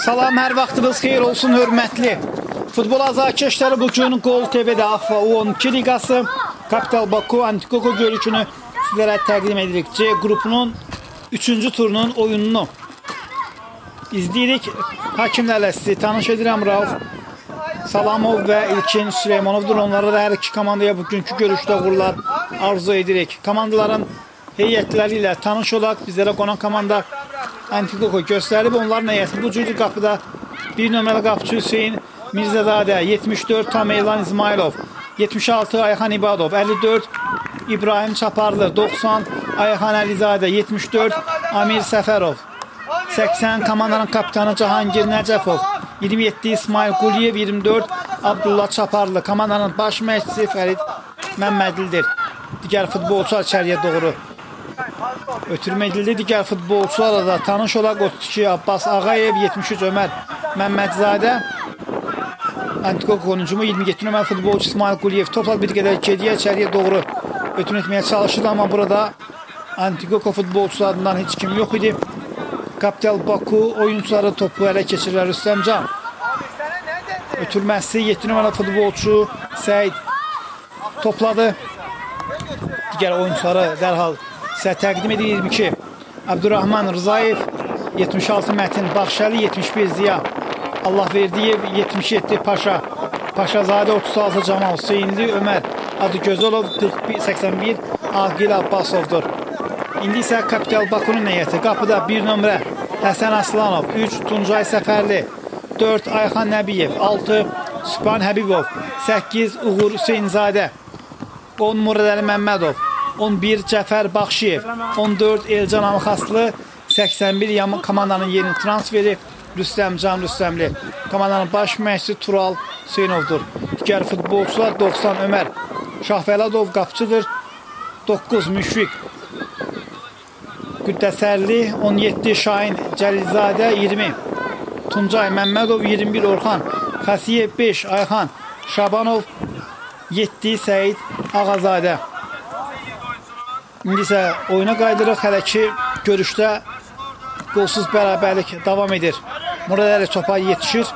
Salam, hər vaxtınız xeyir olsun, hörmətli. Futbol azarkeşləri bugün Gol TV'də AFA U12 liqası Kapital Baku Antikoko görüşünü sizlərə təqdim edirik. C qrupunun 3-cü turunun oyununu izləyirik. Hakimlərlə sizi tanış edirəm. Rauf Salamov və İlkin Süleymanovdur. Onlara da hər iki komandaya bugünkü görüşdə uğurlar arzu edirik. Komandaların heyətləri ilə tanış olaq. Bizlərə qonan komanda Antikoko göstərib. Onların heyəti bu cürdür. Qapıda 1 nömrəli qapıcı Hüseyin Mirzəzadə, 74 Tameylan İzmailov, 76 Ayxan İbadov, 54 İbrahim Çaparlı, 90 Ayxan Əlizadə, 74 Amir Səfərov, 80 komandanın kapitanı Cahangir Nəcəfov, 27 İsmail Quliyev, 24 Abdullah Çaparlı, komandanın baş məşqçisi Fərid Məmmədlidir. Digər futbolçular içəriyə doğru ötürmə edildi. Digər futbolçularla da tanış olaq. 32 Abbas Ağayev, 73 Ömər Məmmədzadə, Antikoko oyuncumu 27 nömrəli futbolçu İsmail Quliyev topla bir qədər geriyə içəriyə doğru ötürmə etməyə çalışırdı, amma burada Antikoko futbolçularından heç kim yox idi. Kapital Baku oyuncuları topu ələ keçirirlər. Rüstəmcan ötürməsi 7 nömrəli futbolçu Səid topladı. Digər oyuncuları dərhal sizə təqdim edir. 22 Abdurrahman Rızayev, 76 Mətin Baxşəli, 71 Ziya Allahverdiyev, 77 Paşa Paşazadə, 36 Camal Hüseynli, Ömər Adıgözolov, 81 Aqil Abbasovdur. İndi isə Kapital Bakunun heyəti. Qapıda 1 nömrə Həsən Aslanov, 3 Tuncay Səfərli, 4 Ayxan Nəbiyev, 6 Sübhan Həbibov, 8 Uğur Hüseynzadə, 10 Muradəli Məmmədov, 11 Cəfər Baxşiyev, 14 Elcan Amxaslı, 81 Yaman komandanın yeni transferi Rüstəmcan Rüstəmli. Komandanın baş məşqçisi Tural Hüseynovdur. Digər futbolçular 90 Ömər Şahfəladov qapıcıdır. 9 Müşfiq Qüddəsərli, 17 Şahin Cəlilzadə, 20 Tuncay Məmmədov, 21 Orxan Xəsiyev, 5 Ayxan Şabanov, 7 Səid Ağazadə. İndi isə oyuna qaydırıq. Hələ ki görüşdə qolsuz bərabərlik davam edir. Muradəli topa yetişir.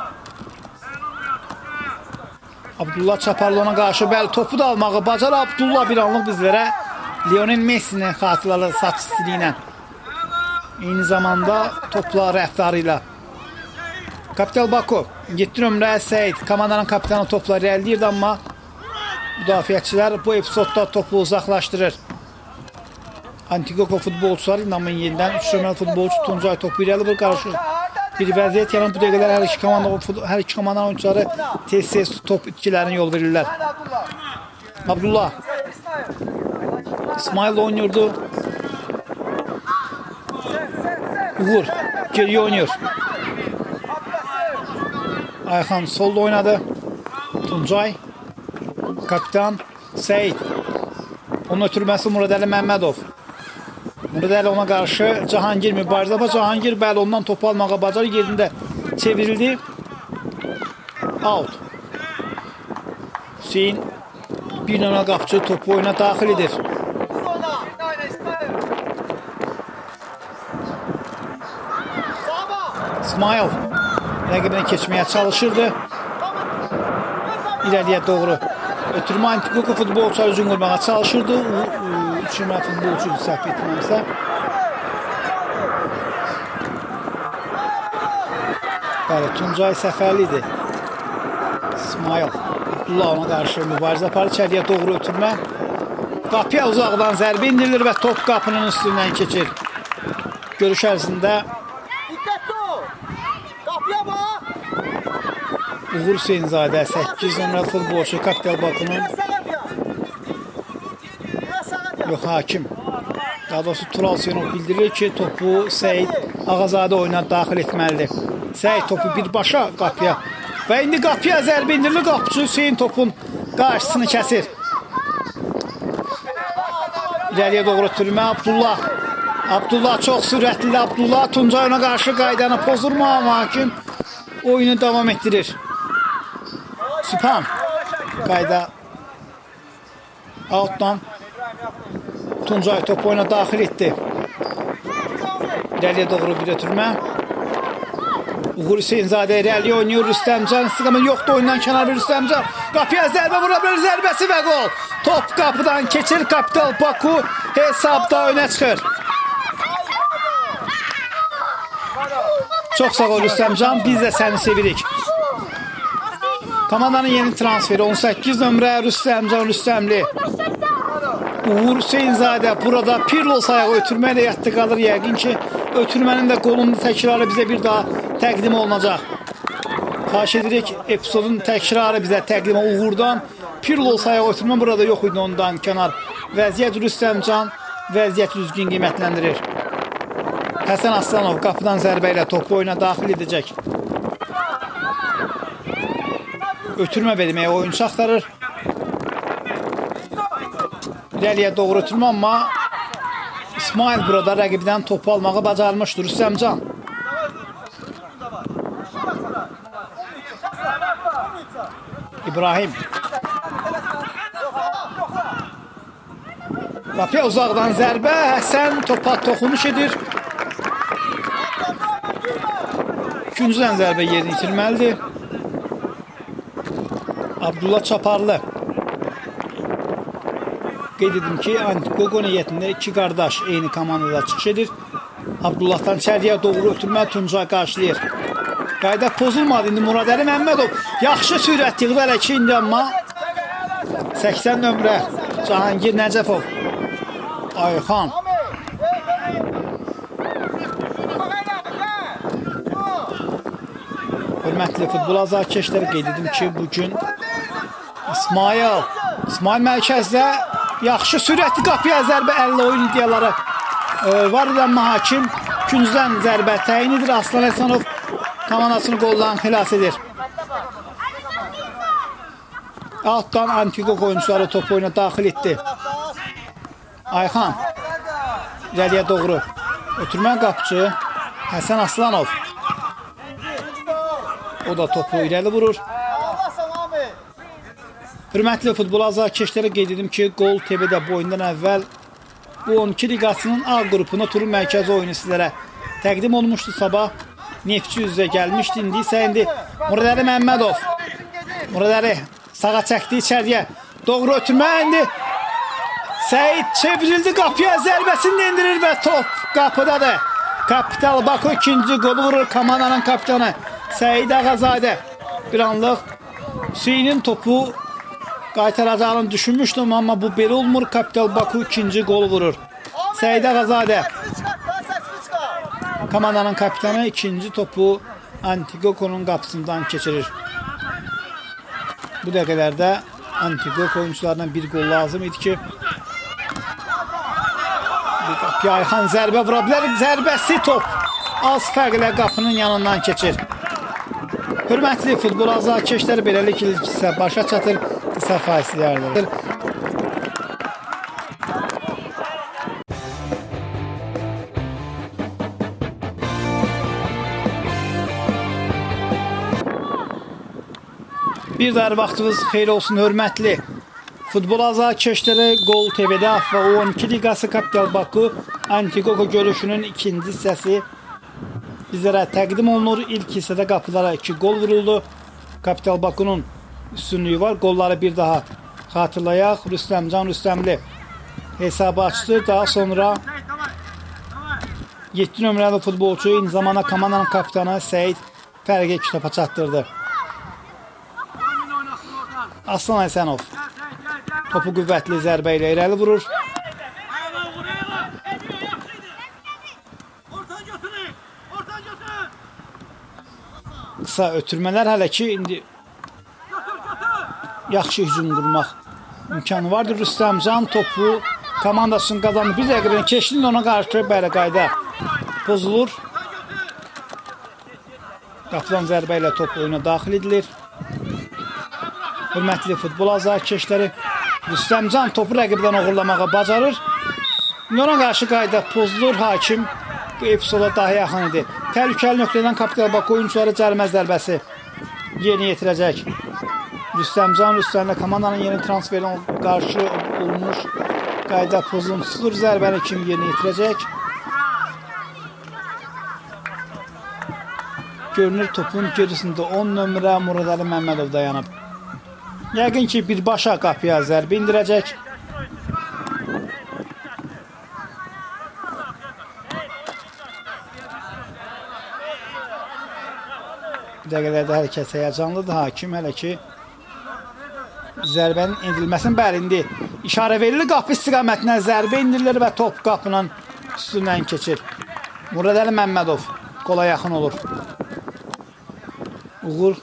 Abdullah Çaparlı ona qarşı bəli topu da almağı bacar. Abdullah bir anlıq bizlərə Lionel Messi'nin xatirəli saç stili ilə, eyni zamanda topla rəftarı ilə. Kapital Baku 7 nömrə Səid komandanın kapitanı topla irəliləyirdi, amma müdafiəçilər bu epizodda topu uzaqlaşdırır. Antikoko futbolçuları ilə yenidən 3 nömrəli futbolçu Tuncay topu irəli bir qarşı bir vəziyyət yaran. Bu dəqiqələr hər iki komandanın oyuncuları tez-tez top itkilərini yol verirlər. Abdullah İsmail oynuyordu. Uğur geriye oynuyor. Ayxan solda oynadı. Tuncay, kapitan Səid. Onun ötürməsi Muradəli Məmmədov. Muradəli ona qarşı Cahangir mübarizə var. Cahangir bəli ondan topu almağa bacar, yerində çevrildi. Out. Hüseyin bir nömrə qapıcı topu oyuna daxil edir. İsmail rəqibini keçməyə çalışırdı. İləliyə doğru ötürmə Antikoko futbolçular üzün qurmağa çalışırdı. 3 nömrə futbolçu səhv etməmsə. Bəli, Tuncay Səfərlidir. İsmail Abdullah ona qarşı mübarizə aparır. İçəriyə doğru ötürmə. Qapıya uzaqdan zərbə indirilir və top qapının üstündən keçir. Görüş ərzində Uğur Hüseynzadə, 8 nömrəli futbolçu Kapital Bakunun hakim. Daha doğrusu Tural Hüseynov bildirir ki, topu Səid Ağazadə oyuna daxil etməlidir. Səid topu birbaşa qapıya və indi qapıya zərbə indirilir. Qapıcı Hüseyin topun qarşısını kəsir. İləliyə doğru ötürmə Abdullah. Abdullah çox sürətli. Abdullah Tuncay ona qarşı qaydanı pozurma, amma hakim oyunu davam etdirir. Sübhan qayda outdan Tuncay topu oyuna daxil etdi. İləliyə doğru bir ötürmə. Uğur Hüseynzadə irəli oynuyor. Rüstəmcan istiqamət yoxdur. Oyundan kənar bir Rüstəmcan. Qapıya zərbə vura bilər. Zərbəsi və gol. Top qapıdan keçir. Kapital Baku hesabda önə çıxır. Çox sağ ol Rüstəmcan. Biz də səni sevirik. Komandanın yeni transferi 18 nömrə Rüstəmcan Rüstəmli. Uğur Hüseynzadə burada Pirlos ayağı ötürməklə yatdı qalır. Yəqin ki, ötürmənin də qolunun təkrarı bizə bir daha təqdim olunacaq. Xahiş edirik, epizodun təkrarı bizə təqdim Uğurdan. Pirlos ayağı ötürmə burada yox idi ondan kənar. Vəziyyət Rüstəmcan vəziyyəti düzgün qiymətləndirir. Həsən Aslanov qapıdan zərbə ilə topu oyuna daxil edəcək. Ötürmə verməyə oyuncu axtarır. İrəliyə doğru ötürmə, amma İsmail burada rəqibdən topu almağı bacarmışdır. Rüstəmcan. İbrahim. Qapıya uzaqdan zərbə. Həsən topa toxunuş edir. İkinciden zərbə yerini itirməlidir. Abdullah Çaparlı. Qeyd edim ki, Antikoqo niyyətində iki qardaş eyni komandada çıxış edir. Abdullahdan içəriyə doğru ötürmə Tuncay qarşılayır. Qayda pozulmadı indi Muradəli Məmmədov. Yaxşı sürət yığdı hələ ki indi, amma 80 nömrə Cahangir Nəcəfov. Ayxan. Hörmətli futbol azarkeşləri, qeyd edim ki, bugün İsmail mərkəzdə yaxşı sürətli qapıya zərbə 50 oyun iddiaları var edən hakim. İkinciden zərbə təyin edir. Aslan Həsənov komandasını qoldan xilas edir. Altdan Antikoq oyuncuları top oyuna daxil etdi. Ayxan irəliyə doğru ötürmə qapıcı Həsən Aslanov. O da topu irəli vurur. Hörmətli futbol azarkeşləri, qeyd edim ki, Gol TV-də bu oyundan əvvəl bu 12 liqasının A qrupuna turun mərkəzi oyunu sizlərə təqdim olmuşdu. Sabah Neftçi üzrə gəlmişdi. İndi Muradəli Məmmədov. Muradəli sağa çəkdi içəriyə. Doğru ötürmə indi. Səid çevrildi, qapıya zərbəsini endirir və top qapıdadır. Kapital Baku ikinci qolu vurur. Komandanın kapitanı Səid Ağazadə. Bir anlıq Hüseynin topu qaytaracağını düşünmüşdüm, amma bu belə olmur. Kapital Baku ikinci qolu vurur. Səid Ağazadə. Komandanın kapitanı ikinci topu Antikoqo'nun qapısından keçirir. Bu dəqiqələrdə Antikoqo oyuncularından bir qol lazım idi ki, Ayxan zərbə vura bilər. Zərbəsi top az fərqlə qapının yanından keçir. Hörmətli futbol azarkeşləri, beləliklə isə başa çatır. Qısa fasilələrdir. Bir daha vaxtınız xeyir olsun hörmətli futbol azarkeşləri. Gol TV-də və 12 liqası Kapital Baku Antikoqo görüşünün ikinci hissəsi bizlərə təqdim olunur. İlk hissədə qapılara 2 gol vuruldu. Kapital Baku'nun üstünlüyü var. Golları bir daha xatırlayaq. Rüstəmcan Rüstəmli hesabı açdı. Daha sonra 7 nömrəli futbolçu, eyni zamanda komandanın kapitanı Səid fərqi 2 topa çatdırdı. Aslan Həsənov topu qüvvətli zərbə ilə irəli vurur. Qısa ötürmələr, hələ ki indi yaxşı hücum qurmaq imkanı vardır. Rüstəmcan topu komandasının qazandı. Bir rəqibini keçdi, ona qarşı belə qayda pozulur. Qapıdan zərbə ilə top oyuna daxil edilir. Hörmətli futbol azarkeşləri, Rüstəmcan topu rəqibdən oğurlamağa bacarır. Ona qarşı qayda pozulur. Hakim bu epizoda daha yaxın idi. Təhlükəli nöqtədən Kapital Baku oyuncuları cərimə zərbəsi yeni yetirəcək. Rüstəmcan Rüstəmlə komandanın yeni transferine qarşı olmuş qayda pozuntusudur. Zərbəni kim yeni yetirəcək? Görünür topun gerisində 10 nömrə Murad Əli Məmmədov dayanıb. Yəqin ki, birbaşa qapıya zərbə indirəcək. Bir dəqiqələrdə hərəkət həyəcanlıdır. Hakim hələ ki zərbənin indirilməsinin bəli indi işarə verilir. Qapı istiqamətinə zərbə indirilir və top qapının üstündən keçir. Murad Əli Məmmədov qola yaxın olur. Uğur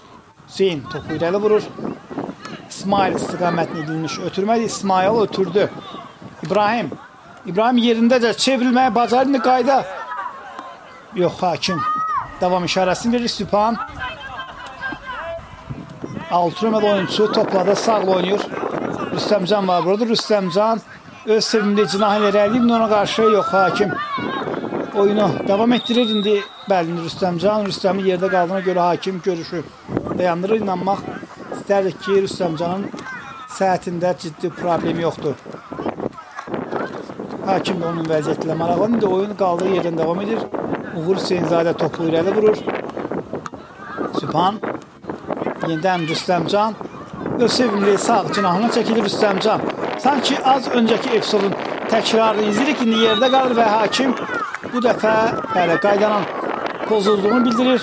Hüseyin topu irəli vurur. İsmail istiqamətini edilmiş ötürmədi. İsmail ötürdü. İbrahim yerindəcə çevrilməyə bacarır. İndi qayda. Yox, hakim davam işarəsini verir. Sübhan 6 nömrəli oyunçu topladı, sağla oynayır. Rüstəmcan var burada. Rüstəmcan öz sevimli cinahı irəliyib, ona qarşı yox, hakim oyunu davam etdirir. İndi bəli, Rüstəmin yerdə qaldığına görə hakim görüşü dayandırır. İnanmaq istərdik ki, Rüstəmcanın səhətində ciddi problem yoxdur. Hakim də onun vəziyyətlə maraqlanır. İndi oyun qaldığı yerdən davam edir. Uğur Hüseynzadə topu irəli vurur. Sübhan yenidən Rüstəmcan öz sevimli sağ cinahına çəkilir. Rüstəmcan sanki az öncəki epizodun təkrarını izləyirik. İndi yerdə qalır və hakim bu dəfə qaydanın pozulduğunu bildirir.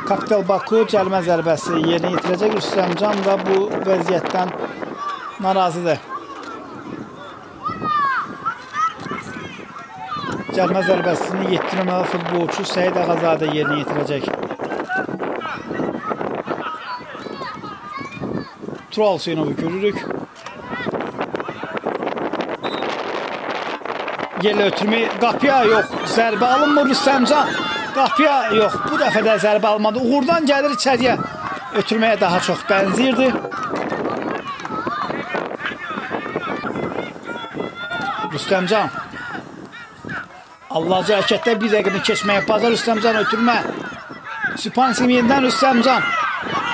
Kapital Baku cəlmə zərbəsi yerinə yetirəcək. Rüstəmcan da bu vəziyyətdən narazıdır. Cəlmə zərbəsini 7 nömrəli futbolçu Səyid Ağazadə yerinə yetirəcək. Tural Hüseynovu görürük. Yerlə ötürmə qapıya yox. Zərbə alınmır Rüstəmcan. Qapıya yox. Bu dəfə də zərbə almadı. Uğurdan gəlir içəriyə. Ötürməyə daha çox bənzirdi. Rüstəmcan Allahca hərəkətdə bir rəqibini keçməyə bazar. Rüstəmcan ötürmə. Sübhan yenidən Rüstəmcan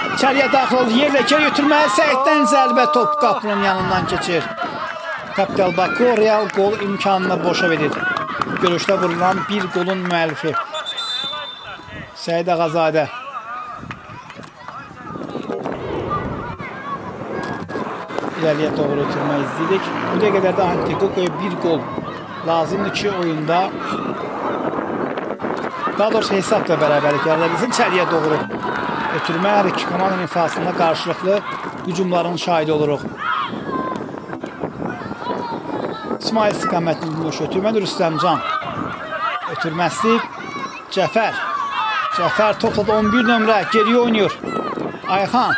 İçəriyə daxil oldu. Yerlə içəri götürməyə Səyiddən zərbə top qapının yanından keçir. Kapital Baku real qol imkanını boşa verir. Görüşdə vurulan bir qolun müəllifi Səyid Ağazadə. İləliyə doğru ötürmə izləyirik. Bu dəqiqələrdə Antikokoya bir qol lazımdır ki, oyunda daha doğrusu hesabla bərabərlik yaradabilsin. İçəriyə doğru ötürmə hər iki komandanın ifasında qarşılıqlı hücumların şahidi oluruq. İsmail istiqamətini bulmuş ötürmədir. Rüstəmcan ötürməsi Cəfər topladı 11 nömrə geriyə oynuyor. Ayxan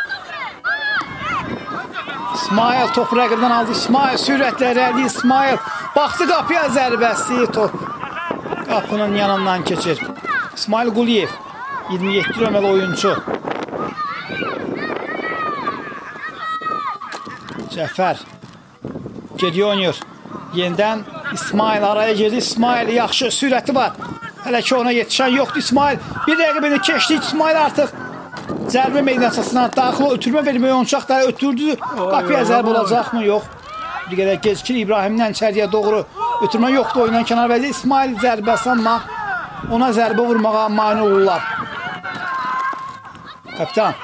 İsmail topu rəqibdən aldı. İsmail sürətlə irəli. İsmail baxdı qapıya zərbəsi top qapının yanından keçir. İsmail Quliyev 27 nömrəli oyuncu. Cəfər geriyə oynuyor. Yenidən İsmail araya girdi. İsmail yaxşı sürəti var. Hələ ki ona yetişən yoxdur. İsmail bir rəqibini keçdi. İsmail artıq zərbə meydançasına daxil ötürmə verməyə oyuncaqları ötürdü. Qapıya zərbə olacaqmı? Yox. Bir qədər gecikir. İbrahimdən içəriyə doğru ötürmə yoxdur. Oyundan kənar vəziyyət. İsmail zərbəsi amma ona zərbə vurmağa mane olurlar. Kapitan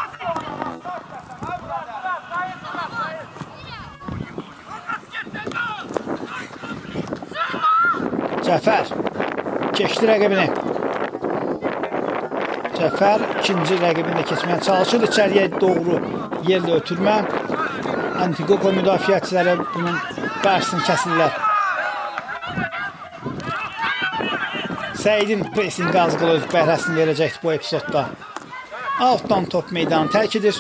Cəfər keçdi rəqibini. Cəfər ikinci rəqibini də keçməyə çalışır. İçəriyə doğru yerlə ötürmə. Antikoko müdafiəçiləri bunun qarşısını kəsirlər. Səyidin presinqi az qala öz bəhrəsini verəcəkdir bu epizodda. Altdan top meydanı tərk edir.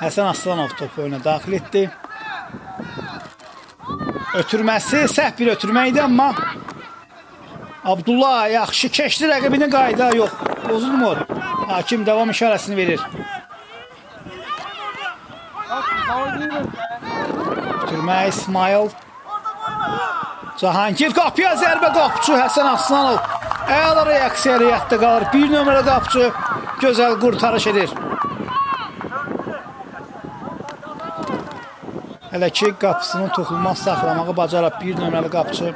Həsən Aslanov topu oyuna daxil etdi. Ötürməsi səhv bir ötürmə idi, amma Abdullah yaxşı keçdi rəqibini, qayda yox. Bozulmur. Hakim davam işarəsini verir. Ötürmə İsmail. Cahangir qapıya zərbə, qapçı Həsən Aslanov. Əla reaksiya həyatda qalır. Bir nömrə qapçı gözəl qurtarış edir. Hələ ki qapısının toxunmaz saxlamağı bacarıb bir nömrəli qapçı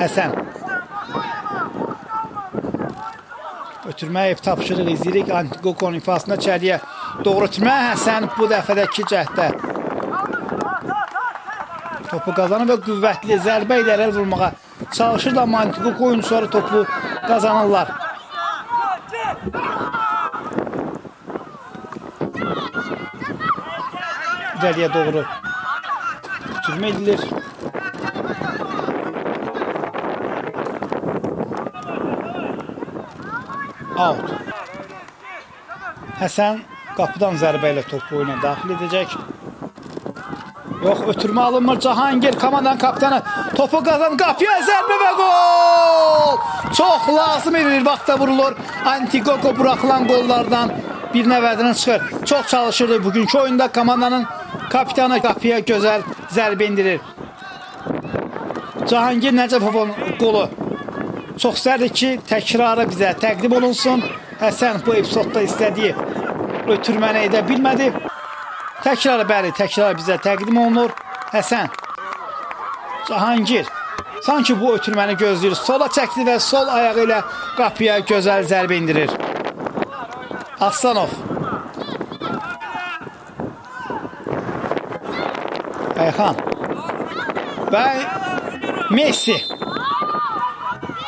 Həsən. Ötürmə ev tapşırıq izləyirik. Antigokon ifasında içəriyə doğru ötürmə. Həsən bu dəfədəki cəhdə topu qazanır və qüvvətli zərbə ilə irəli vurmağa çalışır da Antigokon oyuncuları topu qazanırlar. İrəliyə doğru ötürmə edilir. Out. Həsən qapıdan zərbə ilə topu oyuna daxil edəcək. Yox, ötürmə alınmır. Cahangir komandanın kapitanı topu qazan, qapıya zərbə və gol! Çox lazım edilir, vaxtda vurulur. Antigoko buraxılan qollardan bir nəvədinin çıxır. Çox çalışırdı bugünkü oyunda komandanın kapitanı, qapıya gözəl zərbə indirir. Cahangir Nəcəfovun qolu çox istərdi ki, təkrarı bizə təqdim olunsun. Həsən bu epizodda istədiyi ötürməni edə bilmədi. Təkrarı, bəli, təkrarı bizə təqdim olunur. Həsən, Cahangir sanki bu ötürməni gözləyir. Sola çəkdi və sol ayağı ilə qapıya gözəl zərbə indirir. Aslanov. Ayxan və Messi.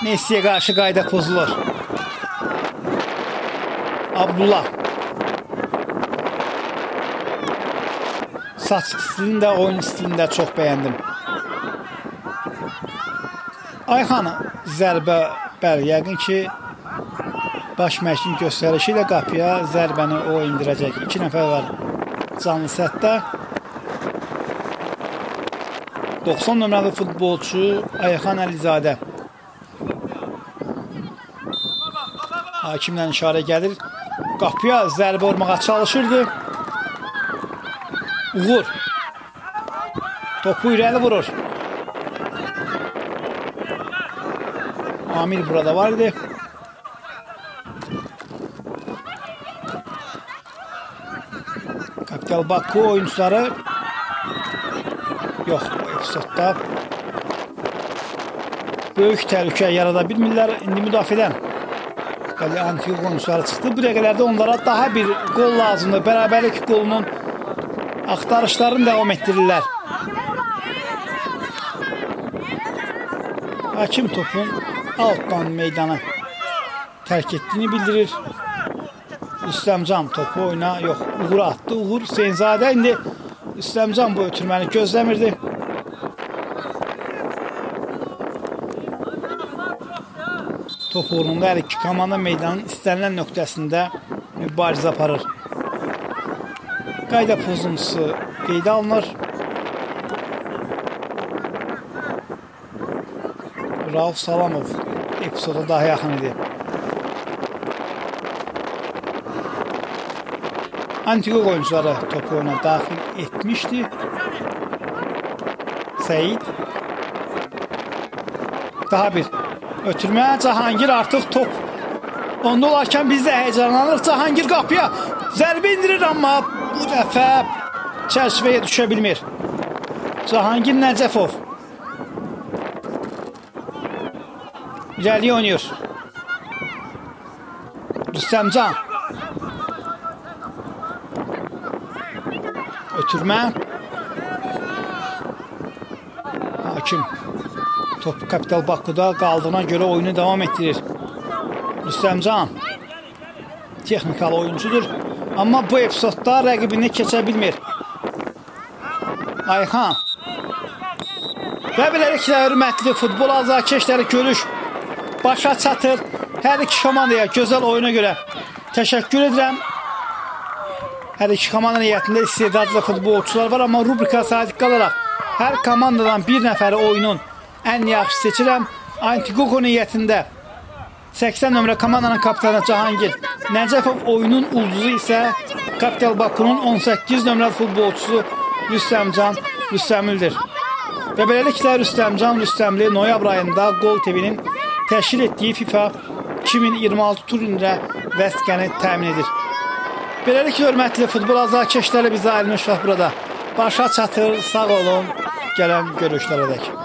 Messi'ye qarşı qayda pozulur. Abdullah. Saç stilini də, oyun stilini də çox bəyəndim. Ayxan zərbə, bəli, yəqin ki baş məşqin göstərişi ilə qapıya zərbəni o indirəcək. 2 nəfər var canlı sətdə. 90 nömrəli futbolçu Ayxan Əlizadə. Hakimdən işarə gəlir. Qapıya zərbə vurmağa çalışırdı. Uğur. Topu irəli vurur. Amir burada var idi. Kapital Bakı oyuncuları yox, bu epizodda böyük təhlükə yarada bilmirlər. İndi müdafiədən Antigokon oyuncuları çıxdı. Bu dəqiqələrdə onlara daha bir qol lazımdır. Bərabərlik qolunun axtarışlarını davam etdirirlər. Hakim topun altdan meydanı tərk etdiyini bildirir. Rüstəmcan topu oyuna, yox, Uğur'a atdı. Uğur Hüseynzadə indi Rüstəmcan bu ötürməni gözləmirdi. Top uğrunda hər iki komanda meydanın istənilən nöqtəsində mübarizə aparır. Qayda pozuntusu qeydə alınır. Rauf Salamov epizoda daha yaxın idi. Antigokon oyuncuları topu oyuna daxil etmişdi. Seyid. Daha bir ötürmə. Cahangir artıq top onda olarkən biz də həyəcanlanırıq. Cahangir qapıya zərbə indirir, amma bu dəfə çərçivəyə düşə bilmir. Cahangir Nəcəfov irəliyə oynayır. Rüstəmcan. Ötürmə. Hakim top Kapital Bakıda qaldığına görə oyunu davam etdirir. Rüstəmcan texnikalı oyuncudur, amma bu epizodda rəqibini keçə bilmir. Ayxan və beləliklə hörmətli futbol azarkeşləri görüş başa çatır. Hər iki komandaya gözəl oyuna görə təşəkkür edirəm. Hər iki komandanın heyətində istedadlı futbolçular var, amma rubrika sadiq qalaraq hər komandadan bir nəfəri oyunun ən yaxşı seçirəm. Antigokon heyətində 80 nömrə komandanın kapitanı Cahangir Nəcəfov, oyunun ulduzu isə Kapital Bakının 18 nömrəli futbolçusu Rüstəmcan Rüstəmlidir. Və beləliklə Rüstəmcan Rüstəmli noyabr ayında Gol TV-nin təşkil etdiyi FIFA 2026 turnirə vəsqəni təmin edir. Beləliklə hörmətli futbol azarkeşləri bizə ayrılmış vaxt burada başa çatır. Sağ olun, gələn görüşlərə dək.